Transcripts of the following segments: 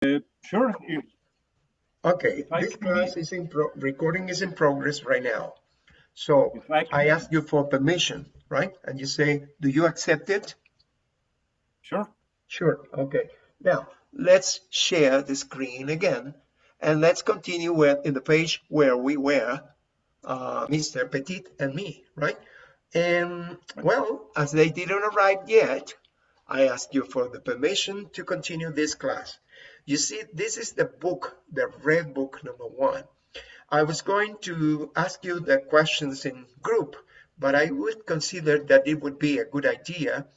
Sure. Okay, If I this can, class is recording is in progress right now. So if I I can, ask you for permission, right? And you say, do you accept it? sure. Sure. Okay. Now let's share the screen again, and let's continue with in the page where we were, Mr. Petit and me, right? And well, as they didn't arrive yet, I ask you for the permission to continue this class. You see, this is the book, the red book #1. I was going to ask you the questions in group, but I would consider that it would be a good idea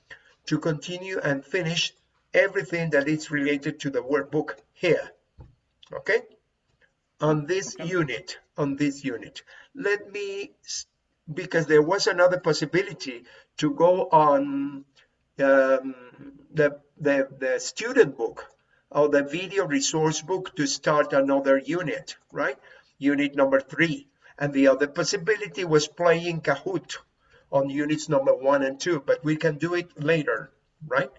to continue and finish everything that is related to the workbook here, okay? On this Okay. unit. Let me, because there was another possibility to go on the student book or the video resource book to start another unit, right? Unit number 3. And the other possibility was playing Kahoot on units number 1 and 2, but we can do it later, right?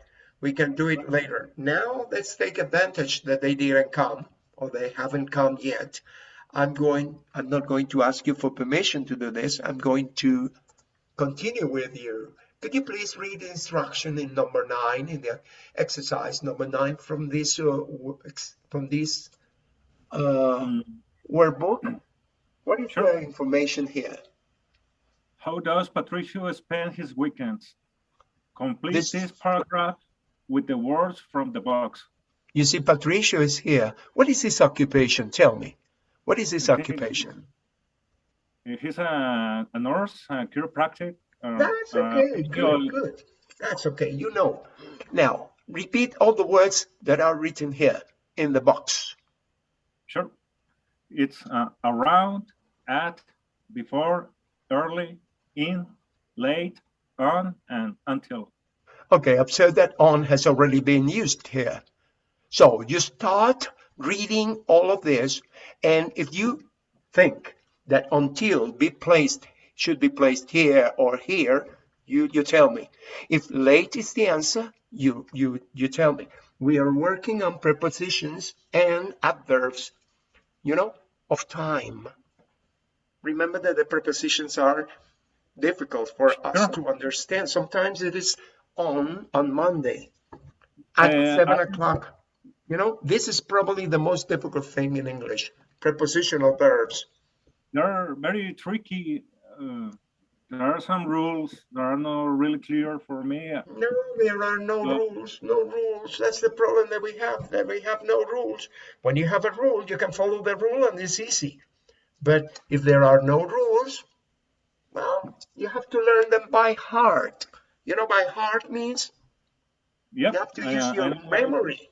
We can do it later. Now let's take advantage that they didn't come or they haven't come yet. I'm not going to ask you for permission to do this. I'm going to continue with you. Could you please read the instruction in number 9 in the exercise number 9 from this Mm, workbook? What is sure. the information here? How does Patricio spend his weekends? Complete This, this paragraph with the words from the box. you see, Patricio is here. What is his occupation? Tell me. What is his Okay. occupation? He's a nurse, a chiropractic, That's okay. physio. Good. That's okay. You know. Now, repeat all the words that are written here in the box. Sure. It's around, at, before, early, in, late, on, and until. Okay, observe that on has already been used here. So you start reading all of this, and if you think that until should be placed here or here, you tell me. If late is the answer, you tell me. We are working on prepositions and adverbs, of time. Remember that the prepositions are difficult for us Sure. to understand. Sometimes it is on Monday at I 7 o'clock. This is probably the most difficult thing in English, prepositional verbs. They're very tricky. There are some rules that are not really clear for me. No, there are no So, rules, no rules. That's the problem that we have no rules. When you have a rule, you can follow the rule and it's easy. But if there are no rules, well, you have to learn them by heart. By heart means yep, you have to use I your know what it is. memory.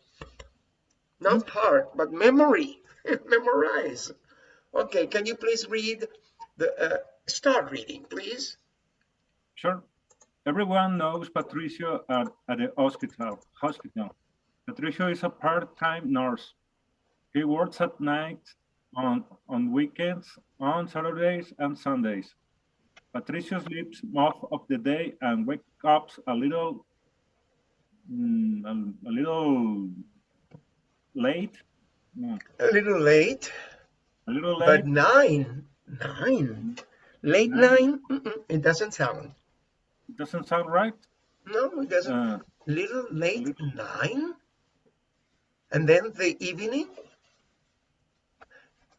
Not heart, but memory. Memorize. Okay, can you please read start reading, please? Sure. Everyone knows Patricio at the hospital. Patricio is a part-time nurse. He works at night, on weekends, on Saturdays and Sundays. Patricio sleeps most of the day and wakes up a little late. No, A little late, a little but late. nine, late Nine. 9. It doesn't sound. It doesn't sound right. No, it doesn't. Uh, Little a late little, 9, and then the evening.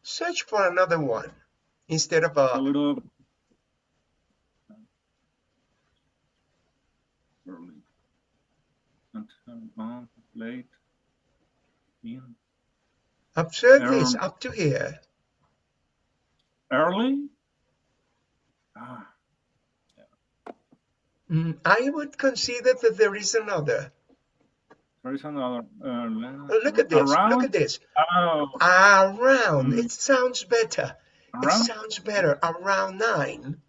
Search for another one instead of it's a a. little early. Until late in Observe this early. up to here. Early? Ah, I would consider that there is another. there is another Look at this. Look at around. this. Oh, Around. mm, It sounds better. It around. sounds better. Around 9.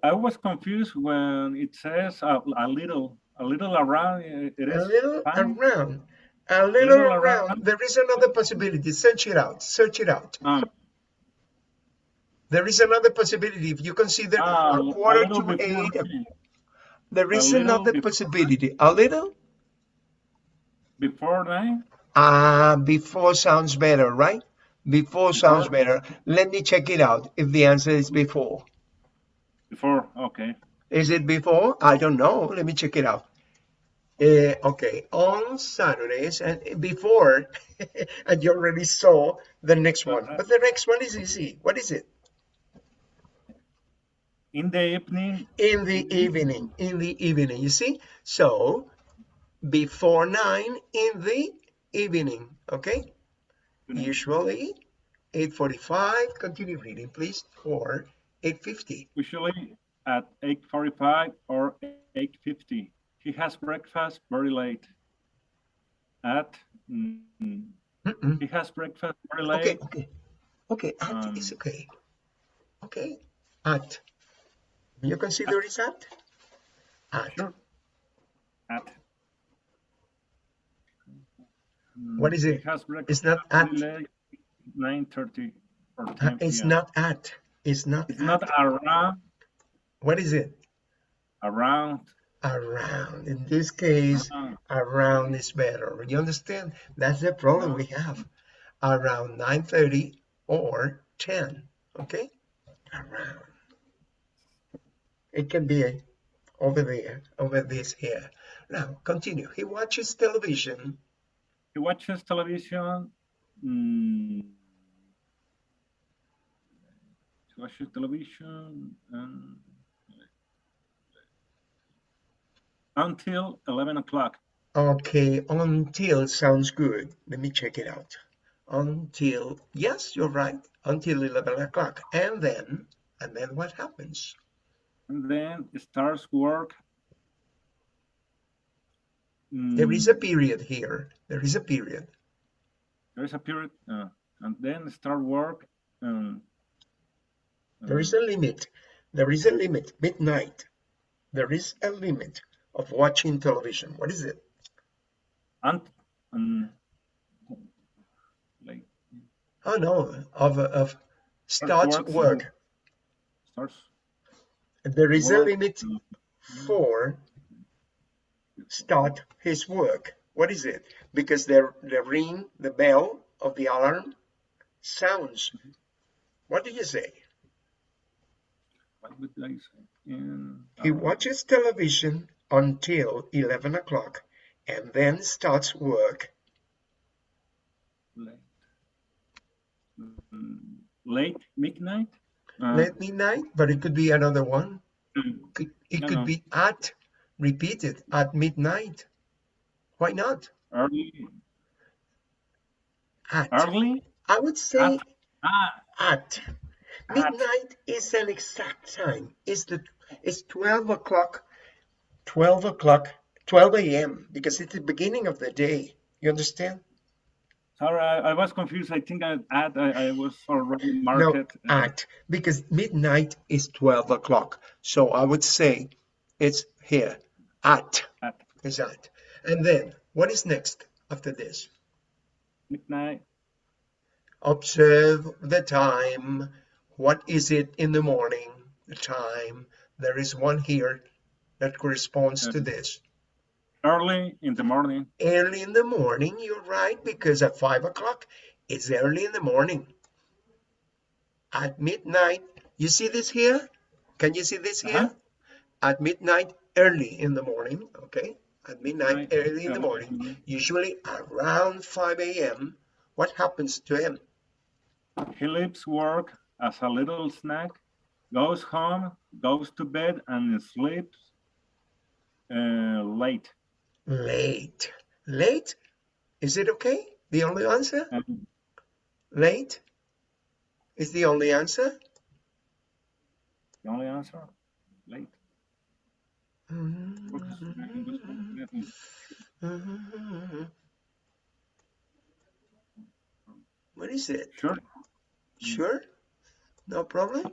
I was confused when it says a little around. It A is little fine. around. A A little little around. around. There is another possibility. Search it out. Search it out. Um, There is another possibility. If you consider a a quarter little to before 8, nine. there A is little another before nine. possibility. A little Before nine. Before sounds better, right? Before sounds Before? better. Let me check it out if the answer is before. Before, okay. Is it before? I don't know. Let me check it out. Okay, on Saturdays and before, and you already saw the next one. Uh, But the next one is easy. What is it? in the evening, In in the the evening. In the evening. You see? So before 9 in the evening. Okay? evening, Usually 8:45. Continue reading, please. Or 8:50. usually at 8:45 or 8:50. He has breakfast very late. At he Mm-mm. has breakfast very late. Okay, okay. Okay, at is Um, okay. Okay. At. You consider at it at? At. sure at What is he it? has breakfast It's not very at. late, 9:30 or 10 It's p.m. not at. It's not It's not at. around What is it? around Around. In this case, around around is better. You understand? That's the problem we around. have. Around 9:30 or 10. Okay? Around. It can be over there, over this here. Now, continue. He watches television. He watches television. Mm, he watches television until 11 o'clock. Okay, until sounds good. Let me check it out. Until, yes, you're right. Until 11 o'clock. And then what happens? And then it starts work. There is a Mm, period here. There is a period. there is a period, and then start work. Um, There is a um, limit. There is a limit. Midnight. There is a limit of watching television. What is it? and um, like Oh no, of starts start works and work. starts There is a work. limit for start his work. What is it? Because the ring, the bell of the alarm sounds. What do you say? What would I say? In He watches television until 11 o'clock and then starts work. late, late midnight. Uh, Late midnight, but it could be another one. It no, could no, be at, repeated, at midnight. Why not? early, At. early I would at say at. at. Midnight is an exact time. It's 12 o'clock, 12 o'clock, 12 a.m. because it's the beginning of the day. You understand? Sorry, I was confused. I think I was already No, marked at, because midnight is 12 o'clock. So I would say it's here. At at is at. And then what is next after this? midnight. Observe the time. What is it in the morning? The time. There is one here that corresponds Uh, to this. early in the morning. Early in the morning, you're right, because at 5 o'clock, it's early in the morning. At midnight, you see this here? Can you see this Uh-huh. here? At midnight, early in the morning, okay? At midnight, Midnight. early in the Early morning, usually around 5 a.m., what happens to him? He leaves work as a little snack, goes home, goes to bed, and sleeps late. Late. Late? Is it okay? The only answer? And Late is the only answer? the only answer, late. Works as a snack and goes home to Mm-hmm. bed. What is it? Sure. Sure? No problem?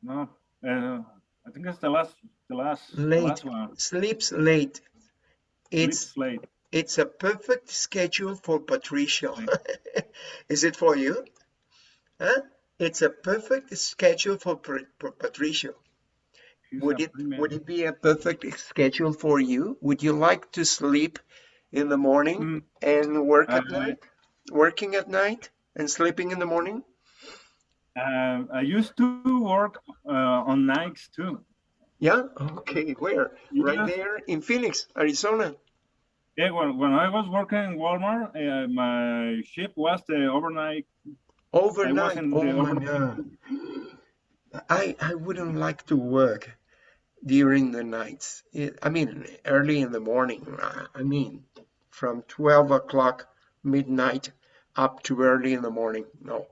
No. I think it's the last Late. one. Sleeps late. It's Sleeps late. it's a perfect schedule for Patricia. Late. Is it for you? Huh? It's a perfect schedule for Patricia. He's Would a it free man. would it be a perfect schedule for you? Would you like to sleep in the morning and work at I, night? Working at night and sleeping in the morning? I used to work on nights too. Yeah? Okay, where? Right Yes. there in Phoenix, Arizona. Yeah, when I was working in Walmart, my shift was the overnight. I was Overnight. in the Oh my overnight. God. I wouldn't like to work during the nights. I mean, early in the morning. I mean, from 12 o'clock midnight up to early in the morning. No,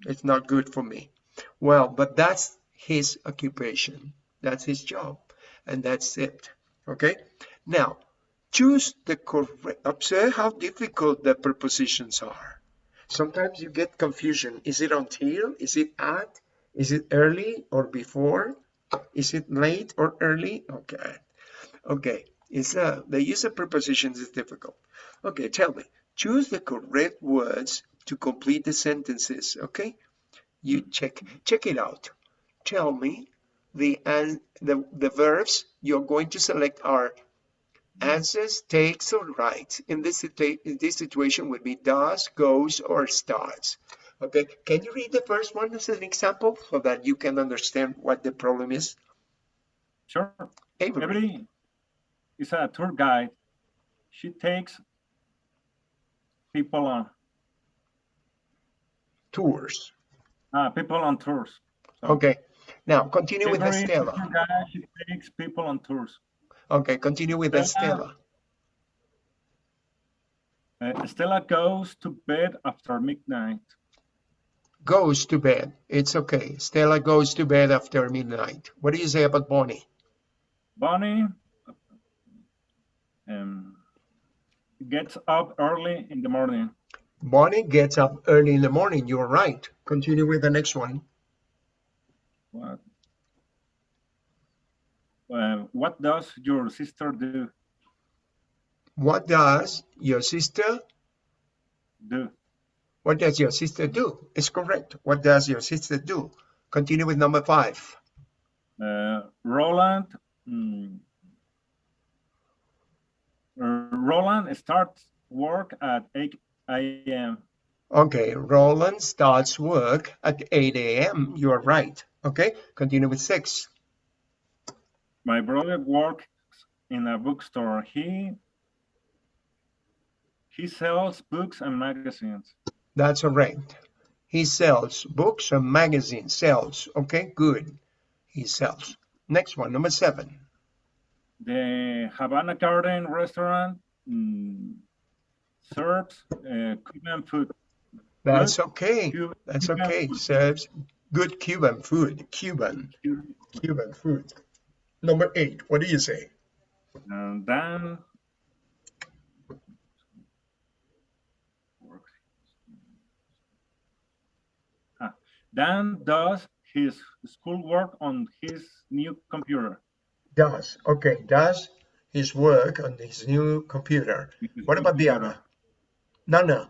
it's not good for me. Well, but that's his occupation. That's his job. And that's it. Okay? Now, choose the correct. Observe how difficult the prepositions are. Sometimes you get confusion. Is it until? Is it at? Is it early or before? Is it late or early? Okay. Okay. The use of prepositions is difficult. Okay, tell me. Choose the correct words to complete the sentences. Okay? You check it out. Tell me the verbs you're going to select are answers, takes, or writes. In this situation would be does, goes, or starts. Okay, can you read the first one as an example so that you can understand what the problem is? Sure. Avery, Every is a tour guide. She takes people on tours. people on tours. So Okay, now continue with Avery is a Estela. tour guide. She takes people on tours. Okay, continue with Stella, Estela. Stella goes to bed after midnight. Goes to bed. It's okay. Stella goes to bed after midnight. What do you say about Bonnie? Bonnie um, gets up early in the morning. Bonnie gets up early in the morning. You're right. Continue with the next one. What, what does your sister do? What does your sister Do What does your sister do? It's correct. What does your sister do? Continue with number 5. Roland? mm, Roland starts work at 8 a.m. Okay, Roland starts work at 8 a.m. You are right. Okay, continue with 6. My brother works in a bookstore. He sells books and magazines. That's correct. He sells books and magazines. Sells. Okay, good. He sells. Next one, number 7. The Havana Garden restaurant serves Cuban food. That's Good okay. That's Cuban okay. food. Serves good Cuban food. Cuban food. Number 8. What do you say? And then Dan does his schoolwork on his new computer. Does. Okay, does his work on his new computer. His What new about the other? computer. Nana.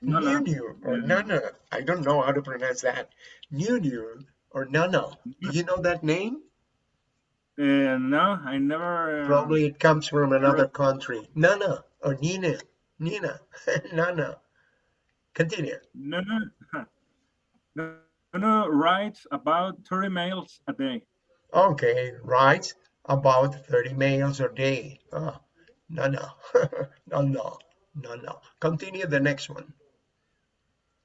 No, no. Or Nana. I don't know how to pronounce that. New or Nana. Do you know that name? No, I never Probably it comes from heard. another country. Nana or Nina. Nina. Nana. Continue. No, no, no, no. Writes about 30 mails a day. Okay, writes about 30 mails a day. Nana. Nana. Nana. Continue the next one.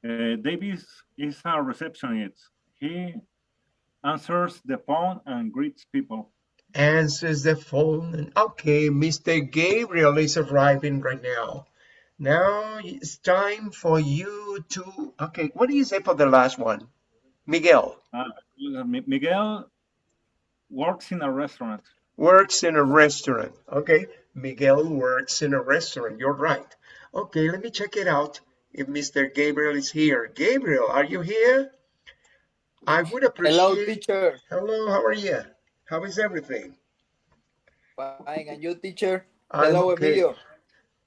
Davis is a receptionist. He answers the phone and greets people. Answers the phone. And okay, Mr. Gabriel is arriving right now. Now it's time for you to. Okay, what do you say for the last one? Miguel Uh, Miguel works in a restaurant. works in a restaurant. Okay, Miguel works in a restaurant. You're right. Okay, let me check it out if Mr. Gabriel is here. Gabriel, are you here? I would Hello, appreciate. teacher. Hello, how are you? How is everything? Fine, and you, teacher? I'm Hello, okay. Emilio.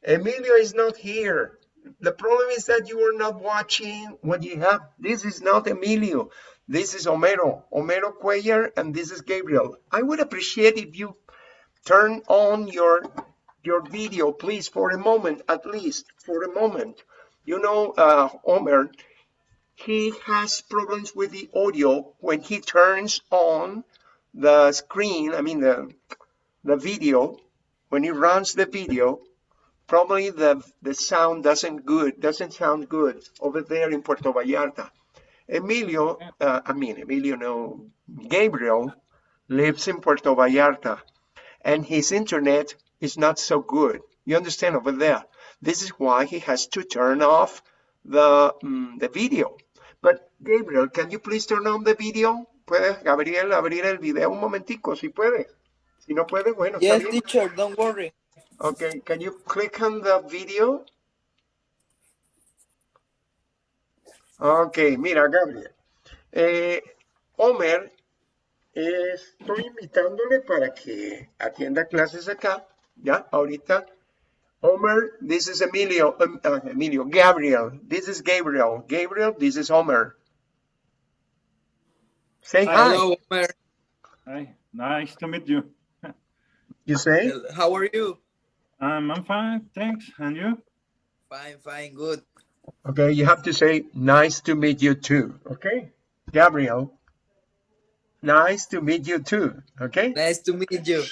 Emilio is not here. The problem is that you are not watching what you have. This is not Emilio. This is Homero Cuellar, and this is Gabriel. I would appreciate if you turn on your your video, please, for a moment, at least for a moment. You know, Omer, he has problems with the audio when he turns on the screen, I mean the video, when he runs the video, probably the sound doesn't sound good over there in Puerto Vallarta. Emilio, Emilio, no, Gabriel lives in Puerto Vallarta and his internet is not so good. You understand over there? This is why he has to turn off the video. But Gabriel, can you please turn on the video? ¿Puedes, Gabriel, abrir el video un momentico? Si puedes. Si no puedes, bueno, está Yes, bien. teacher, don't worry. Okay, can you click on the video? Ok, mira, Gabriel. Homer, estoy invitándole para que atienda clases acá, ¿ya? Ahorita. Homer, this is Emilio. Emilio, Gabriel. This is Gabriel. Gabriel, this is Homer. Say hi. Hello, Omer. Hi, nice to meet you. You say? How are you? I'm fine, thanks. And you? Fine, good. Okay, you have to say, nice to meet you too. Okay? Gabriel, nice to meet you too. Okay? Nice to meet you.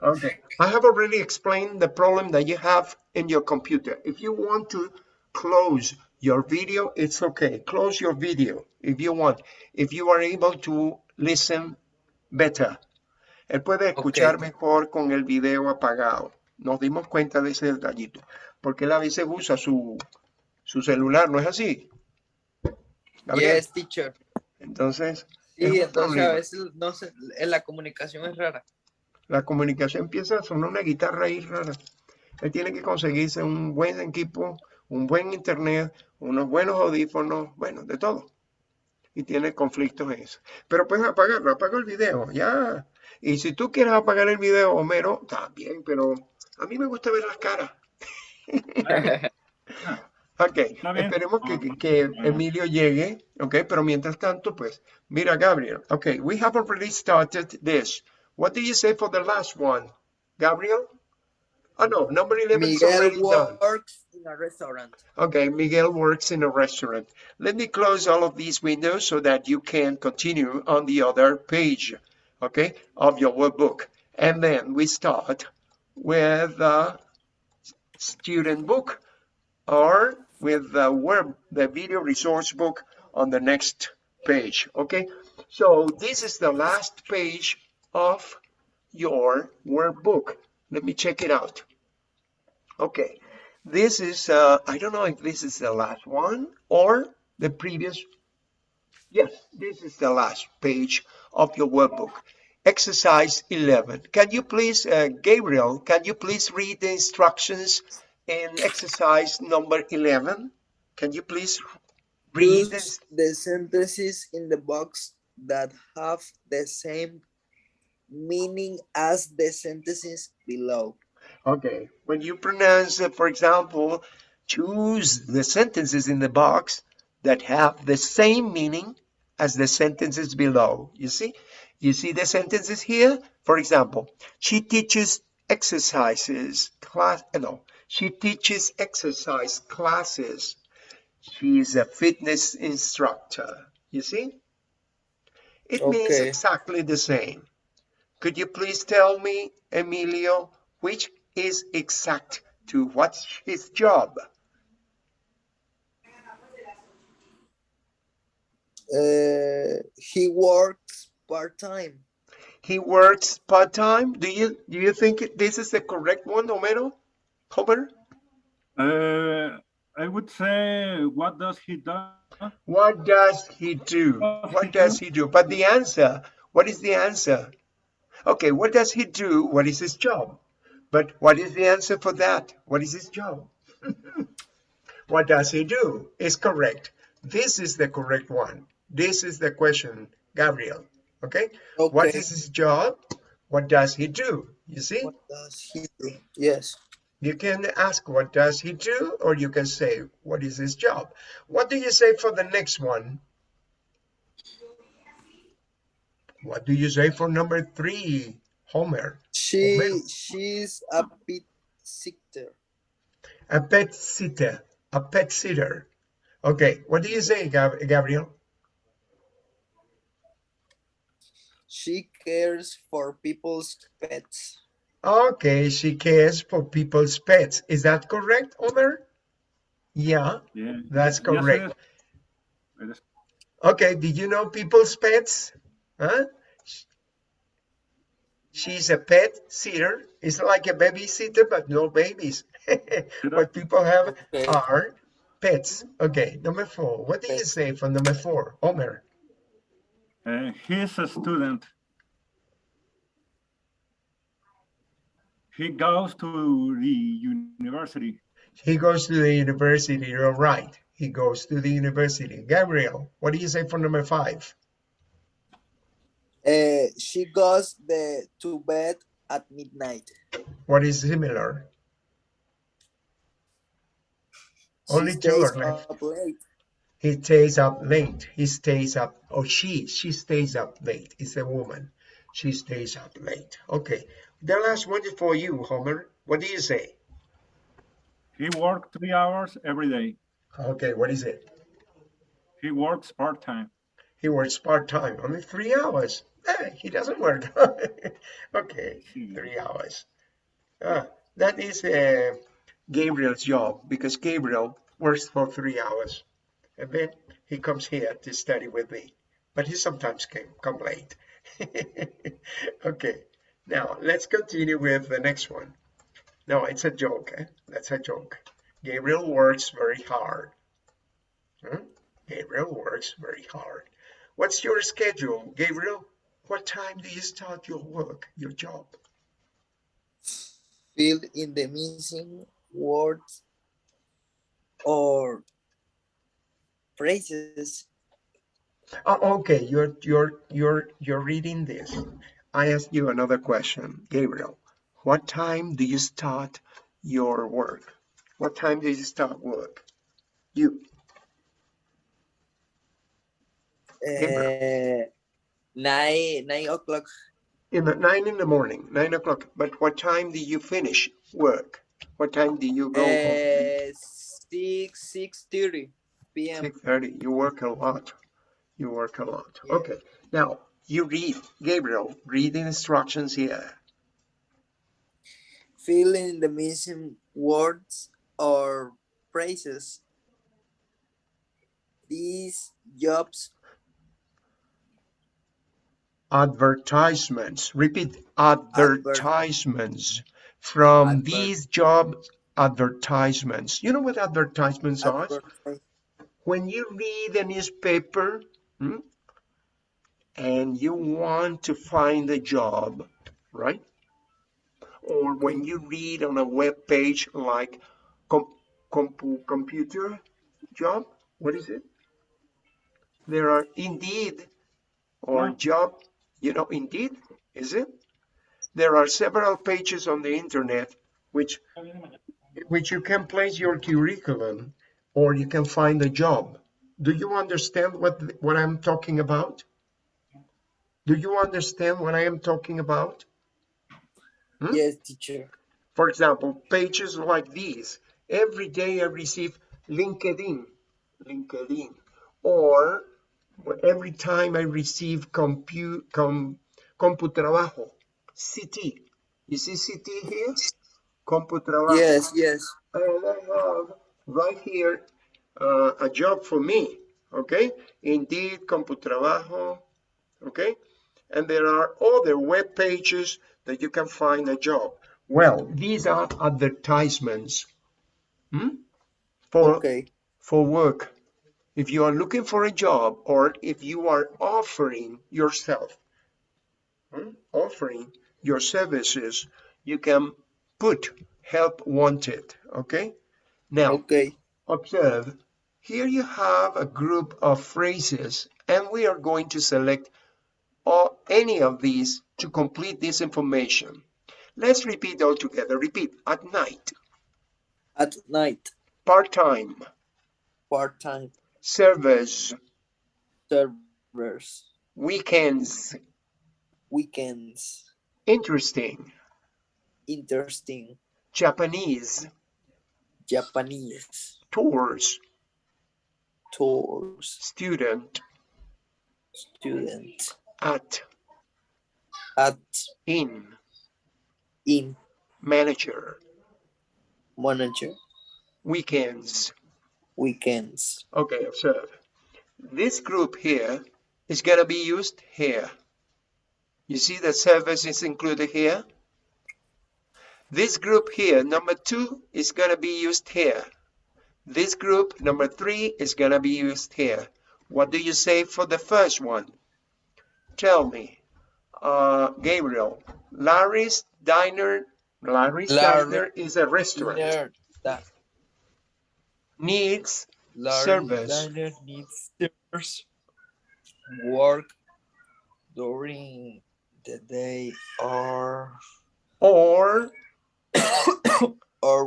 Okay. I have already explained the problem that you have in your computer. If you want to close your video, it's okay. Close your video if you want. If you are able to listen better. Él puede escuchar mejor con el video apagado. Nos dimos cuenta de ese detallito. Porque él a veces usa su celular, ¿no es así? Gabriel. Yes, teacher. Entonces, Sí, es un entonces problema. a veces no sé, la comunicación es rara. La comunicación empieza a sonar una guitarra ahí rara. Él tiene que conseguirse un buen equipo, un buen internet, unos buenos audífonos, bueno, de todo. Y tiene conflictos en eso. Pero puedes apagarlo, apaga el video, ya. Y si tú quieres apagar el video, Homero, también, pero a mí me gusta ver las caras. Ok, esperemos que Emilio llegue, ok, pero mientras tanto, pues, mira, Gabriel, ok, we have already started this. What do you say for the last one, Gabriel? Oh, no, number 11 is already done. Miguel works in a restaurant. Okay, Miguel works in a restaurant. Let me close all of these windows so that you can continue on the other page, okay, of your workbook. And then we start with the student book or with the video resource book on the next page, okay? So this is the last page of your workbook. Let me check it out. Okay, this is, I don't know if this is the last one or the previous. Yes, this is the last page of your workbook. Exercise 11. Can you please, Gabriel, can you please read the instructions in exercise number 11? Can you please read this? Use the sentences in the box that have the same meaning as the sentences below. Okay, when you pronounce, for example, choose the sentences in the box that have the same meaning as the sentences below. You see the sentences here? For example, she teaches exercises class. No, she teaches exercise classes. She's a fitness instructor. You see? It means exactly the same. Could you please tell me, Emilio, which is exact to what's his job? He works part-time. He works part-time. Do you think this is the correct one, Homero? Homer? I would say, what does he do? What does he do? What does he do? But the answer, what is the answer? Okay, what does he do? What is his job? But what is the answer for that? What is his job? What does he do? Is correct. This is the correct one. This is the question, Gabriel. Okay? What is his job? What does he do? You see? What does he do? Yes. You can ask, what does he do? Or you can say, what is his job? What do you say for the next one? What do you say for number 3, Homer? She's a sitter. A pet sitter. A pet sitter. Okay, what do you say, Gabriel? She cares for people's pets. Okay, she cares for people's pets. Is that correct, Omer? Yeah, Yeah, that's yes, it is. correct. It is. Okay, did you know people's pets? Huh? She's a pet sitter. It's like a babysitter, but no babies. Consider, What people have Okay, are pets. Okay, number 4. What do you pets. say for number 4, Omer? he's a student. He goes to the university. He goes to the university. You're right. He goes to the university. Gabriel, what do you say for number 5? She goes to bed at midnight. What is similar? She Only 2 stays are up left. late. He stays up late. He stays up, or she stays up late. It's a woman. She stays up late. Okay. The last one is for you, Homer. What do you say? He works 3 hours every day. Okay, what is it? He works part-time. He works part-time, only 3 hours. He doesn't work. Okay, Hmm. 3 hours. That is Gabriel's job because Gabriel works for 3 hours and then he comes here to study with me. But he sometimes can come late. Okay, now let's continue with the next one. No, it's a joke. That's a joke. Gabriel works very hard. Hmm? Gabriel works very hard. What's your schedule, Gabriel? What time do you start your work, your job? Fill in the missing words or phrases. Oh, okay, you're reading this. I ask you another question, Gabriel. What time do you start your work? What time do you start work? You, Gabriel. Uh, 9 o'clock. In the 9 in the morning, 9 o'clock. But what time do you finish work? What time do you go home? 6:30 p.m. 6:30. You work a lot. You work a lot. Yeah. Okay. Now you read, Gabriel. Read the instructions here. Fill in the missing words or phrases. These jobs Advertisements. Repeat. advert Advertisements. From advert these job advertisements. You know what advertisements are? advertise. When you read a newspaper and you want to find a job, right? Or when Okay. you read on a web page like computer job, what is it? There are Indeed or No, job, Indeed, is it? There are several pages on the internet which you can place your curriculum or you can find a job. Do you understand what I'm talking about? Do you understand what I am talking about? Hmm? Yes, teacher. For example, pages like these. Every day I receive LinkedIn, LinkedIn, or every time I receive CompuTrabajo, CT. You see CT here? CompuTrabajo. Yes, yes. And I have right here a job for me, okay? Indeed, CompuTrabajo, okay? And there are other web pages that you can find a job. Well, these are advertisements for Okay. for work. If you are looking for a job or if you are offering yourself, offering your services, you can put help wanted, okay? Now, Okay. observe, here you have a group of phrases and we are going to select any of these to complete this information. Let's repeat all together. Repeat. At night, At night. part-time, Part-time. service, Servers. weekends, Weekends. interesting, Interesting. Japanese, Japanese, tours, tours, student, student, at, at, in, in, manager, manager, weekends. weekends. Okay, observe. This group here is going to be used here. You see that service is included here? This group here, number 2, is going to be used here. This group, number 3, is going to be used here. What do you say for the first one? Tell me. Gabriel, Larry's Diner Larry is a restaurant. dinner, that Needs Larry service diner needs servers work during the day or or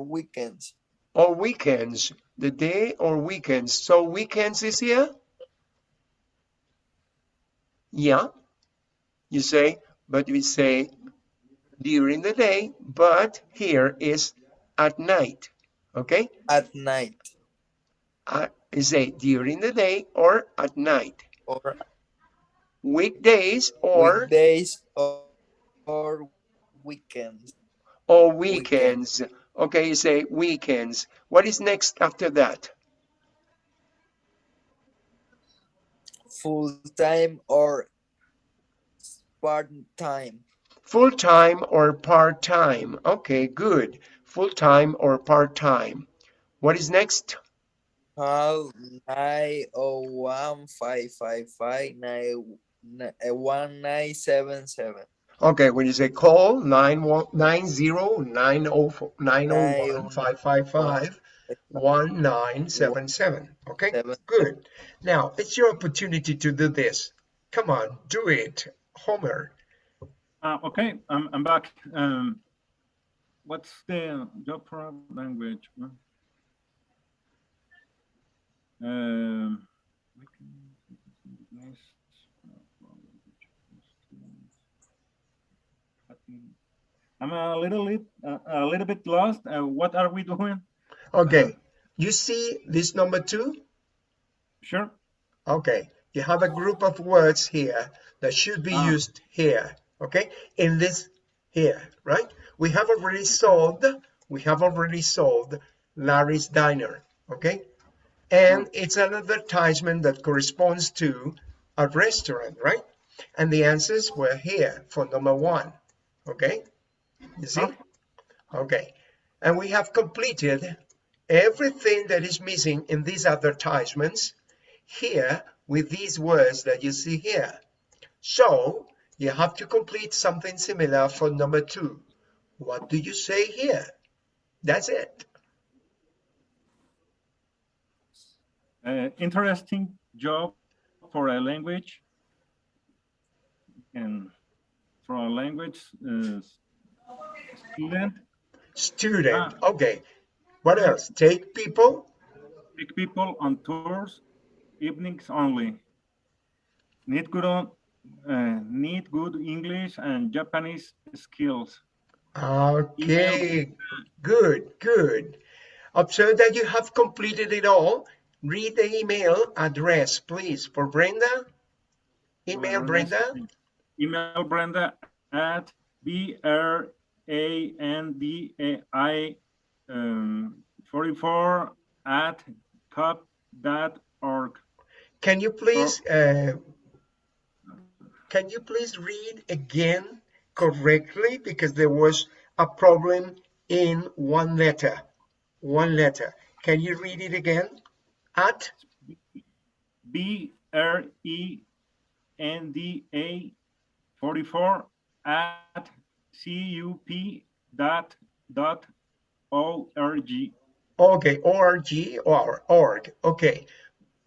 weekends. weekends. The day or weekends. So weekends is here? Yeah. You say, but we say during the day, but here is at night. Okay? At night You say during the day or at night. or Weekdays weekdays or weekends. or Weekend. weekends. Okay, you say weekends. What is next after that? Full time or part time. Full time or part time. Okay, good. Full time or part time. What is next? Call 901-555-1977. Okay, when you say call 990-901-555-1977. Okay, good. Now it's your opportunity to do this. Come on, do it, Homer. Okay, I'm back. What's the job for language? Um, I'm a little bit lost. What are we doing? Okay, you see this number 2? Sure. Okay, you have a group of words here that should be used here, okay, in this here, right? We have already solved Larry's Diner, okay? And it's an advertisement that corresponds to a restaurant, right? And the answers were here for number 1, okay? You see? Okay, and we have completed everything that is missing in these advertisements here with these words that you see here. So you have to complete something similar for number 2. What do you say here? That's it. Interesting job for a language and for a language student. Student. Okay. What else? Take people. Take people on tours, evenings only. Need good English and Japanese skills. Email. Okay. Good. Observe that you have completed it all. Read the email address, please, for Brenda. Email Brenda. Email Brenda at brandai 44 at cup.org. Can you please read again correctly, because there was a problem in one letter. Can you read it again? At BRENDA 44 at cup.org. okay, org or org. Okay,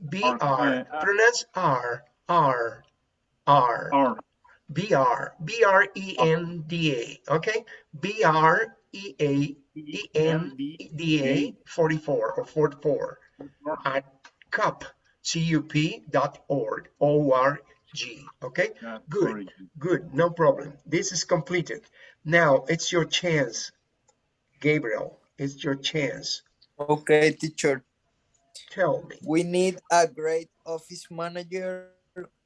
pronounce R BRENDA. Okay, BREANDA 44 or 44 at cup.org. Okay, good, no problem. This is completed. Now it's your chance, Gabriel, it's your chance. Okay, teacher. Tell me. We need a great office manager,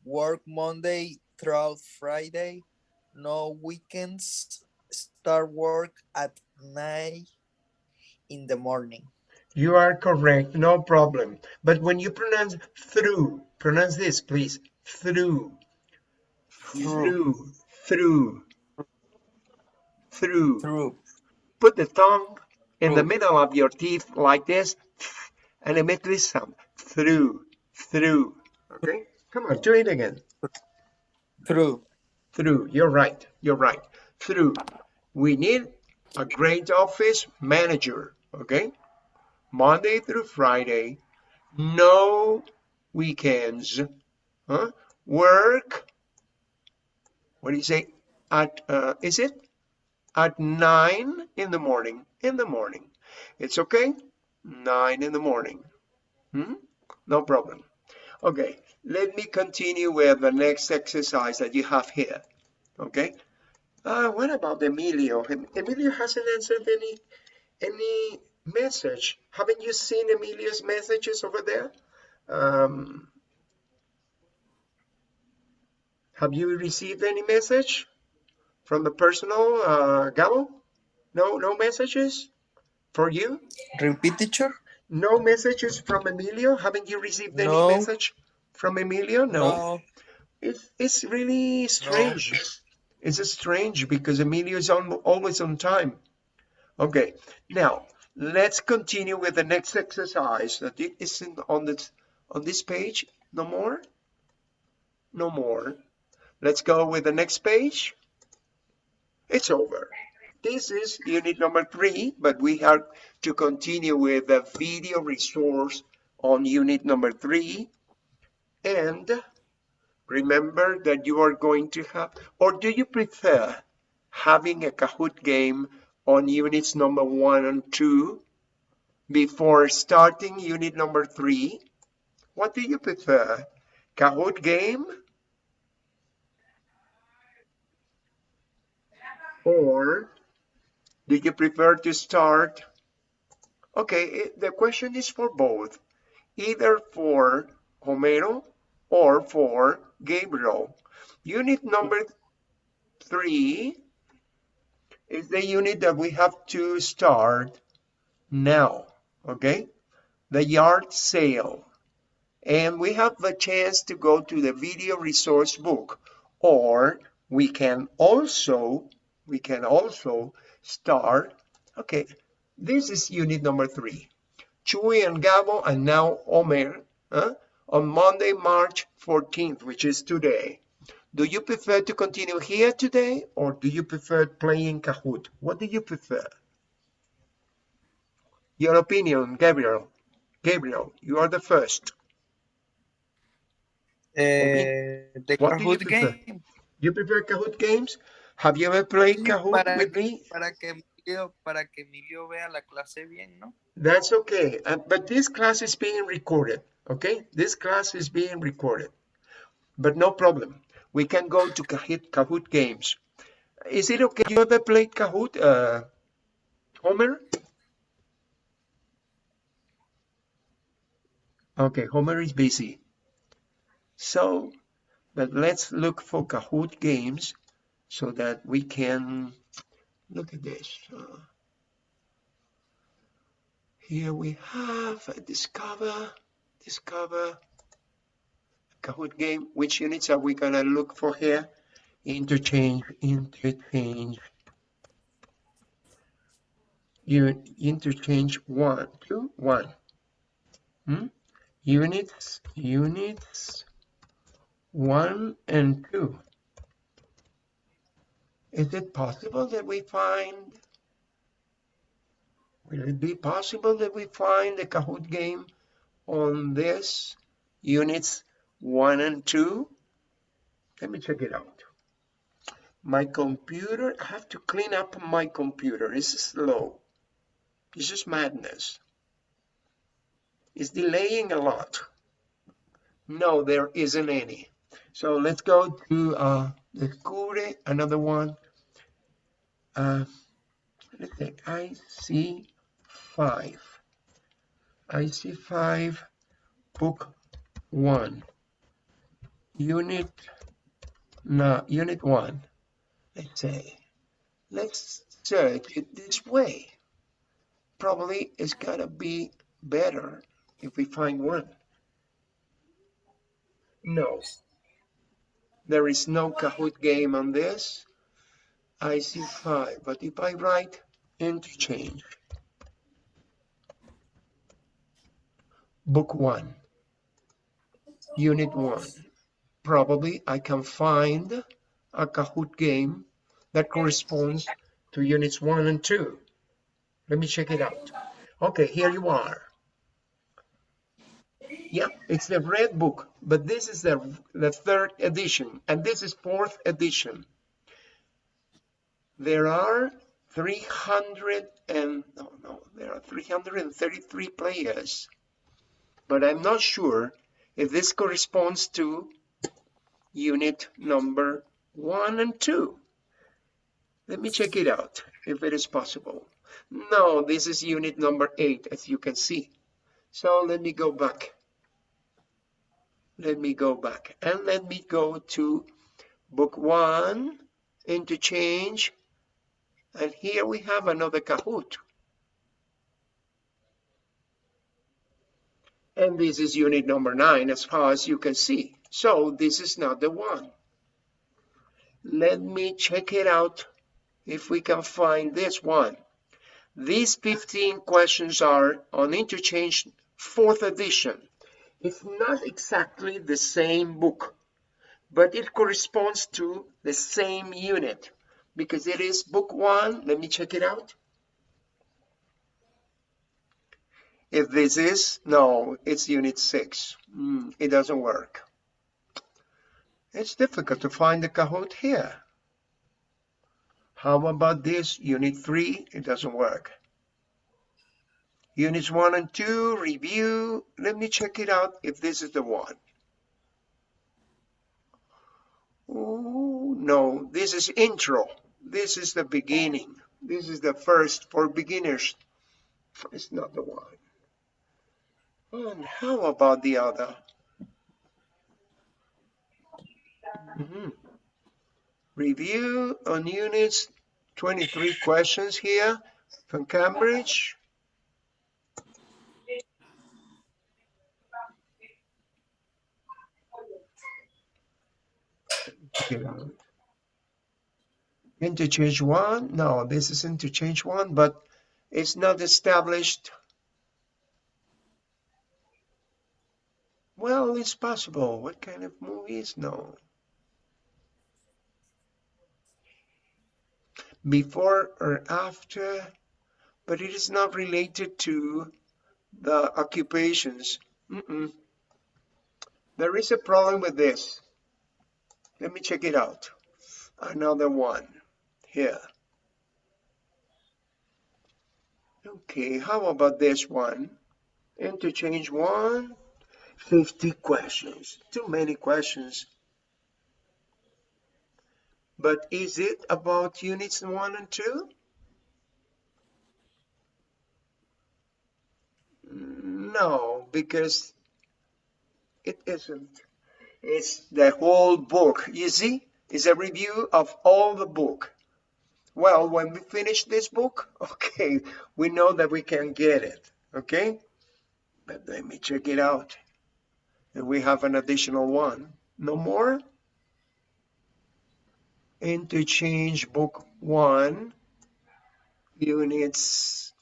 work Monday throughout Friday, no weekends, start work at 9 in the morning. You are correct, no problem. But when you pronounce through, pronounce this, please. Through, Through, through, through, through. through, Put the tongue in the through, middle of your teeth like this and emit this sound. Through, through. Okay? Come on, do it again. through. Through. You're right. You're right. Through. We need a great office manager. Okay? Monday through Friday. No weekends. Huh? Work. What do you say? Is it at 9 in the morning? In the morning. It's okay? 9 in the morning. Hmm? No problem. Okay, let me continue with the next exercise that you have here. Okay. What about Emilio? Emilio hasn't answered any message. Haven't you seen Emilio's messages over there? Um, have you received any message from the personal, Gabo? No, no messages for you? Repeat, teacher? No messages from Emilio? Haven't you received any No, message from Emilio? No. no, It's really no. strange. It's strange because Emilio is always on time. Okay, now let's continue with the next exercise that isn't on this page. No more? No more. Let's go with the next page. It's over. This is unit number 3, but we have to continue with the video resource on unit number 3. And remember that you are going to have, or do you prefer having a Kahoot game on units number 1 and 2 before starting unit number 3? What do you prefer? Kahoot game or do you prefer to start? Okay, the question is for both, either for Homero or for Gabriel. Unit number 3 is the unit that we have to start now, okay? The yard sale. And we have the chance to go to the video resource book, or we can also start. Okay, this is unit number 3. Chuy and Gabo and now Omer, on Monday, March 14th, which is today. Do you prefer to continue here today, or do you prefer playing Kahoot? What do you prefer? Your opinion, Gabriel. Gabriel, you are the first. The What do you Kahoot prefer? game. You prefer Kahoot games? Have you ever played Sí, Kahoot with me? para que Emilio vea la clase bien, ¿no? That's okay. But this class is being recorded. Okay? This class is being recorded. But no problem. We can go to Kahoot games. Is it okay? You ever played Kahoot, Homer? Okay, Homer is busy. So, but let's look for Kahoot games so that we can look at this. Here we have a discover Kahoot game. Which units are we gonna look for here? Interchange, interchange 1, 2, 1. Units 1 and 2. Is it possible that we find, will it be possible that we find the Kahoot game on this units 1 and 2? Let me check it out. My computer, I have to clean up my computer. It's slow. It's just madness. It's delaying a lot. No, there isn't any. So let's go to Descubre, another one. let's say IC5. IC5, book 1. Unit 1. Let's say, let's search it this way. Probably it's gotta be better if we find one. No, there is no Kahoot game on this. IC5, but if I write interchange, book 1, unit 1, probably I can find a Kahoot game that corresponds to units 1 and 2. Let me check it out. Okay, here you are. Yep, it's the red book, but this is the third edition, and this is fourth edition. There are 333 players, but I'm not sure if this corresponds to unit number 1 and 2. Let me check it out, if it is possible. No, this is unit number 8, as you can see. So let me go back. Let me go back, and let me go to book 1, interchange, and here we have another Kahoot. And this is unit number 9, as far as you can see. So this is not the one. Let me check it out if we can find this one. These 15 questions are on Interchange 4th edition. It's not exactly the same book, but it corresponds to the same unit because it is book 1. Let me check it out. If this is, no, it's unit 6. It doesn't work. It's difficult to find the Kahoot here. How about this? Unit 3, it doesn't work. Units 1 and 2, review. Let me check it out if this is the one. Oh, no, this is intro. This is the beginning. This is the first for beginners. It's not the one. And how about the other? Review on units, 23 questions here from Cambridge. Get out. Interchange 1, no, this is interchange 1, but it's not established. Well, it's possible. What kind of movies? No. Before or after, but it is not related to the occupations. There is a problem with this. Let me check it out. Another one here. Okay, how about this one? Interchange 1, 50 questions. Too many questions. But is it about units 1 and 2? No, because it isn't. It's the whole book. You see, it's a review of all the book. Well, when we finish this book, okay, we know that we can get it, okay? But let me check it out. And we have an additional one. No more? Interchange book 1, units.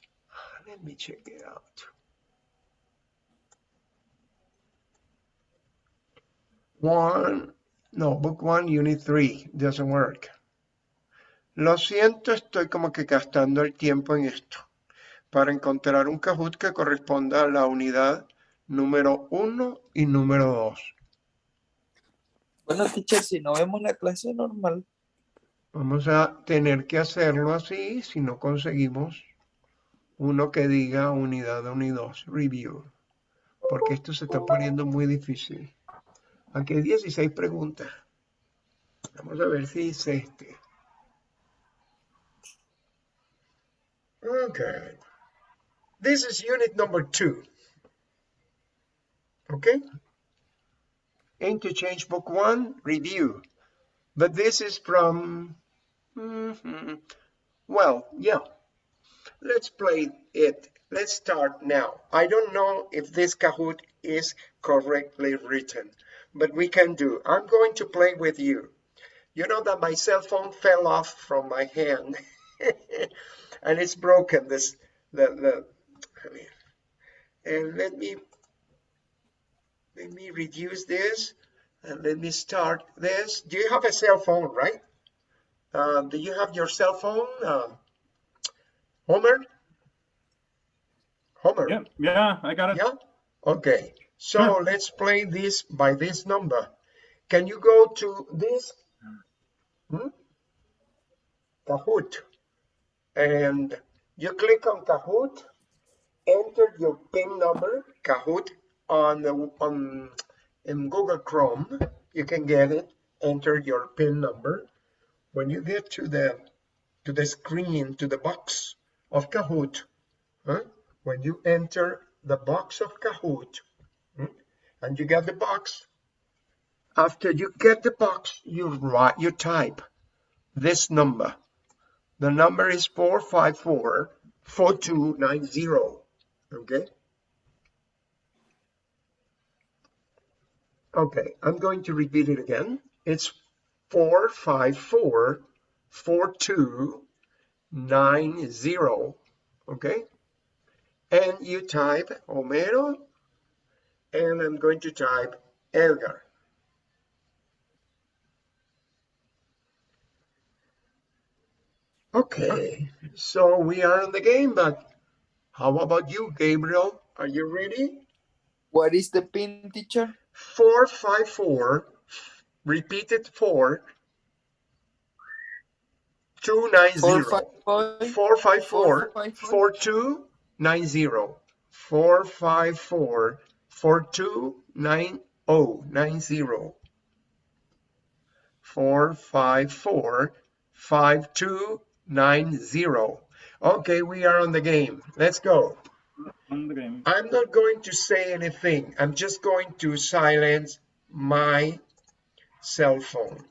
Let me check it out. Book 1, unit 3. Doesn't work. Lo siento, estoy como que gastando el tiempo en esto para encontrar un Kahoot que corresponda a la unidad número 1 y número 2. Bueno, teacher, si no vemos la clase normal. Vamos a tener que hacerlo así si no conseguimos uno que diga unidad 1 y 2, review, porque esto se está poniendo muy difícil. Aquí hay 16 preguntas. Vamos a ver si dice este. Okay. This is unit number 2. Okay. Interchange Book 1 review. But this is from, well, yeah. Let's play it. Let's start now. I don't know if this Kahoot is correctly written, but we can do. I'm going to play with you. You know that my cell phone fell off from my hand and it's broken. And let me reduce this and let me start this. Do you have a cell phone, right? Do you have your cell phone, Homer? Homer? Yeah, I got it. Yeah? Okay. So Sure. let's play this by this number. Can you go to this Kahoot? And you click on Kahoot, enter your PIN number, Kahoot, in Google Chrome. You can get it. Enter your PIN number. When you get to the screen, to the box of Kahoot, when you enter the box of Kahoot, and you get the box, after you get the box, you type this number. The number is 454-4290. Okay. Okay, I'm going to repeat it again. It's 454-4290. Okay. And you type Homero, and I'm going to type Edgar. Okay, so we are in the game, but how about you, Gabriel? Are you ready? What is the pin, teacher? 454, repeated 4, 290. 455 454 455 4290. 454 4290. 454 5290. Okay, we are on the game. Let's go. On the game. I'm not going to say anything. I'm just going to silence my cell phone.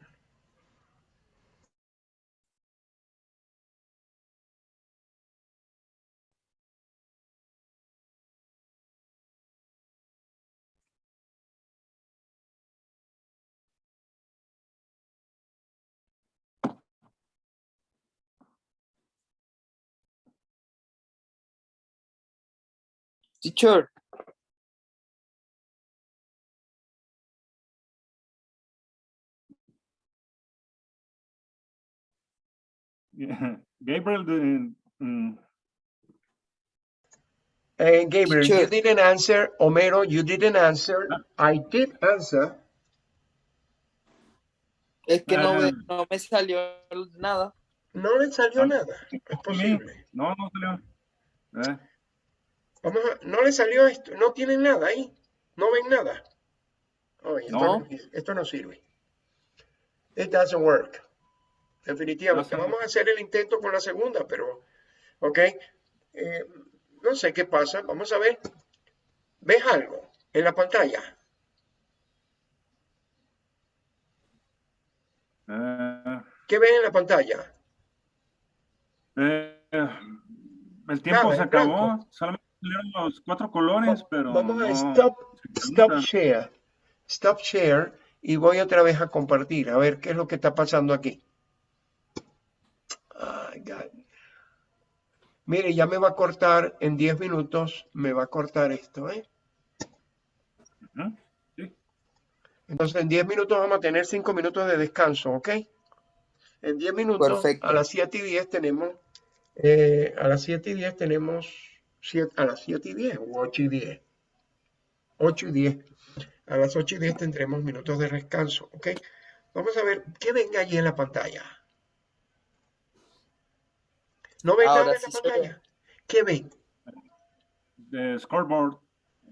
Teacher, Yeah. Gabriel didn't. And Gabriel, you teacher, didn't answer. Homero, you didn't answer. I did answer. es que Uh, no me salió nada. No le salió nada. Es me. posible. No, no salió. No le salió esto. No tienen nada ahí. No ven nada. Oh, No, esto no sirve. It doesn't work. Definitivamente. Doesn't- Vamos a hacer el intento con la segunda, pero, ok. No sé qué pasa. Vamos a ver. ¿Ves algo en la pantalla? ¿Qué ves en la pantalla? El tiempo Nada, se en blanco. acabó. Solamente salieron los 4 colores, pero Vamos a no. stop share. Stop share y voy otra vez a compartir. A ver qué es lo que está pasando aquí. Ay, God. Mire, ya me va a cortar en 10 minutos. Me va a cortar esto, ¿eh? Sí. Entonces en 10 minutos vamos a tener 5 minutos de descanso, ¿ok? En 10 minutos, perfecto. a las 7:10 tenemos, a las 7:10 tenemos, a las 7:10 o 8:10. 8:10. A las 8:10 tendremos minutos de descanso, ¿ok? Vamos a ver qué ven allí en la pantalla. ¿No ven Ahora nada en la sí se pantalla? ve. ¿Qué ven? The scoreboard.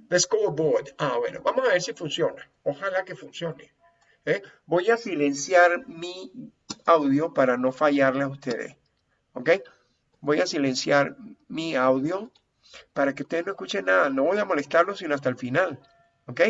The scoreboard. Ah, bueno, vamos a ver si funciona. Ojalá que funcione. Voy a silenciar mi audio para no fallarle a ustedes. ¿Ok? Voy a silenciar mi audio para que ustedes no escuchen nada. No voy a molestarlos sino hasta el final. ¿Ok?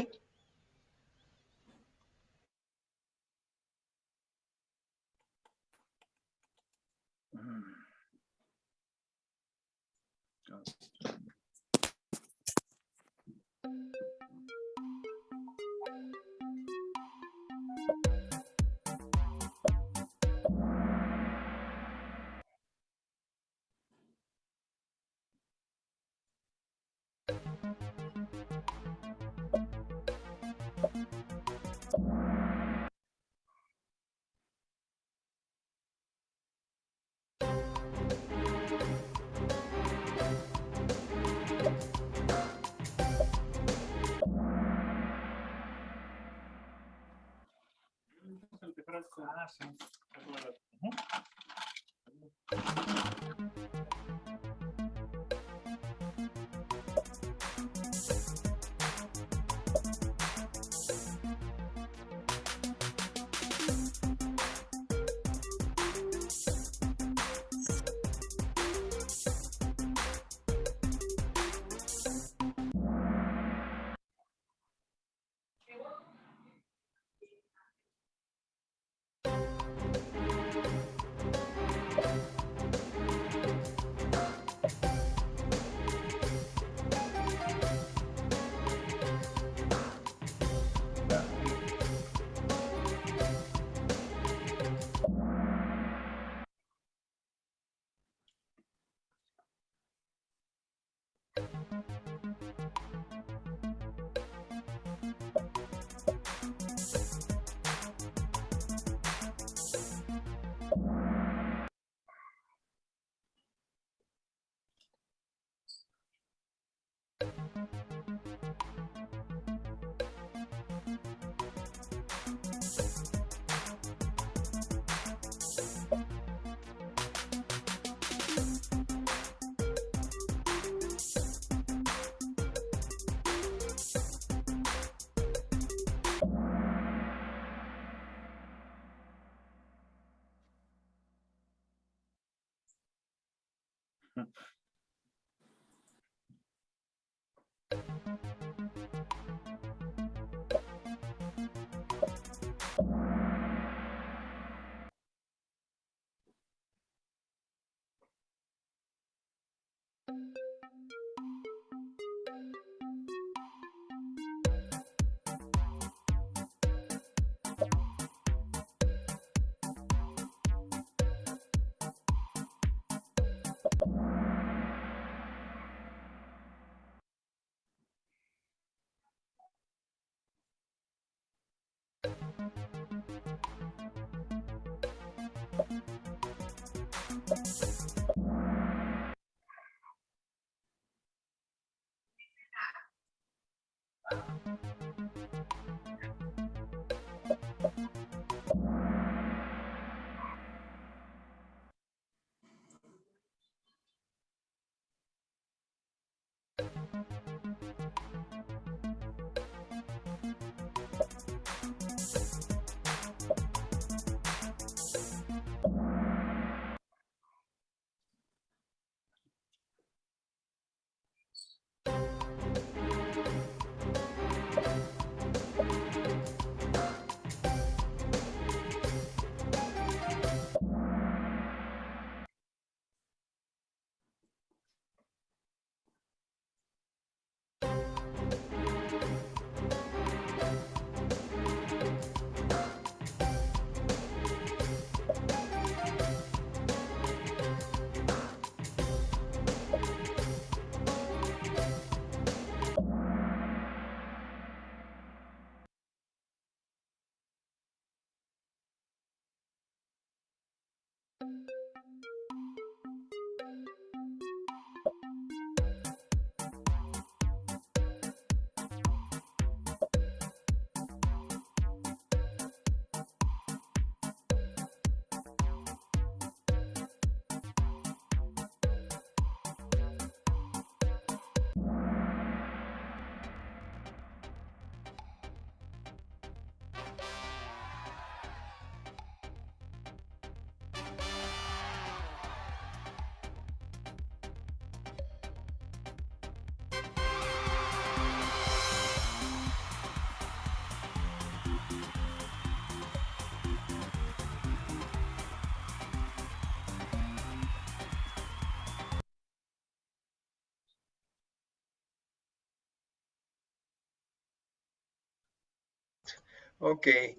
Okay.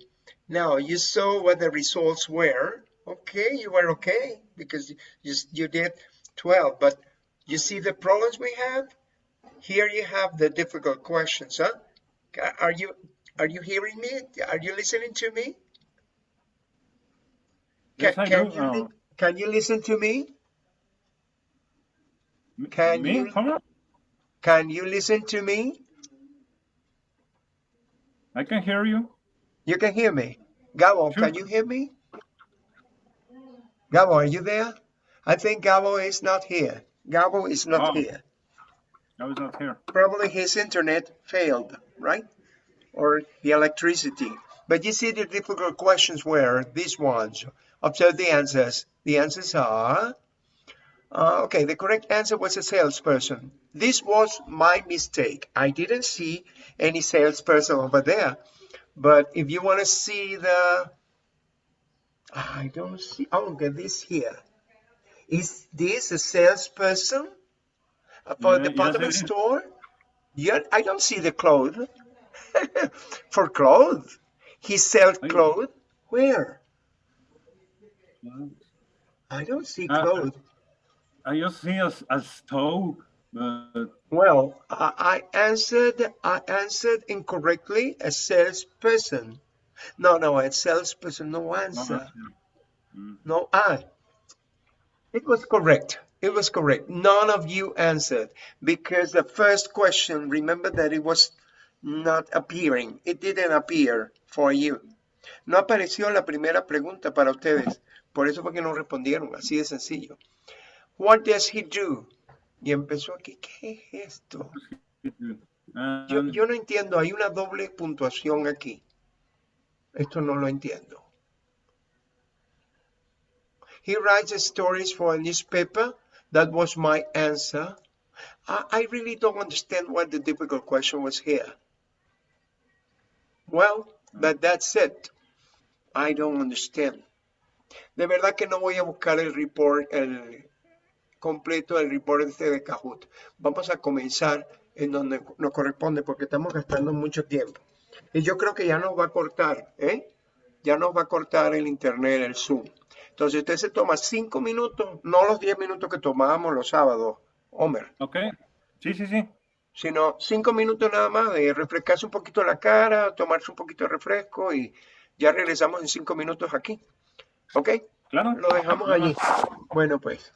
Now you saw what the results were. Okay, you were okay because you did 12, but you see the problems we have? Here you have the difficult questions, huh? Are you are you hearing me? Are you listening to me? Can, Yes, I can do. you can you listen to me? Can Me? you Come on. can you listen to me? I can hear you. You can hear me. Gabo, Sure. can you hear me? Gabo, are you there? I think Gabo is not here. Gabo is not Oh, here. I was not here. Probably his internet failed, right? Or the electricity. But you see the difficult questions were these ones. Observe the answers. The answers are, okay, the correct answer was a salesperson. This was my mistake. I didn't see any salesperson over there. But if you want to see the, I don't see, oh, okay, this here. Is this a salesperson for a Yeah, yes, department it is. store? Yeah, I don't see the clothes. For clothes? He sells I, clothes? Where? uh, I don't see I, clothes. I just see a stove, but Well, I answered incorrectly. A salesperson. No, a salesperson. No no answer. answer. Mm. No, it was correct. It was correct. None of you answered because the first question, remember that it was not appearing. It didn't appear for you. No apareció la primera pregunta para ustedes. Por eso fue que no respondieron. Así de sencillo. What does he do? Y empezó aquí. ¿Qué es esto? Yo, And yo no entiendo. Hay una doble puntuación aquí. Esto no lo entiendo. He writes stories for a newspaper. That was my answer. I really don't understand what the difficult question was here. Well, but that's it. I don't understand. De verdad que no voy a buscar el report, el completo del report este de Kahoot. Vamos a comenzar en donde nos corresponde porque estamos gastando mucho tiempo. Y yo creo que ya nos va a cortar, ¿eh? Ya nos va a cortar el internet, el Zoom. Entonces usted se toma 5 minutos, no los 10 minutos que tomábamos los sábados, Homer, okay. Sí, sí, sí. sino 5 minutos nada más de refrescarse un poquito la cara, tomarse un poquito de refresco y ya regresamos en 5 minutos aquí. ¿Ok? Claro. Lo dejamos Nada allí. más. Bueno, pues.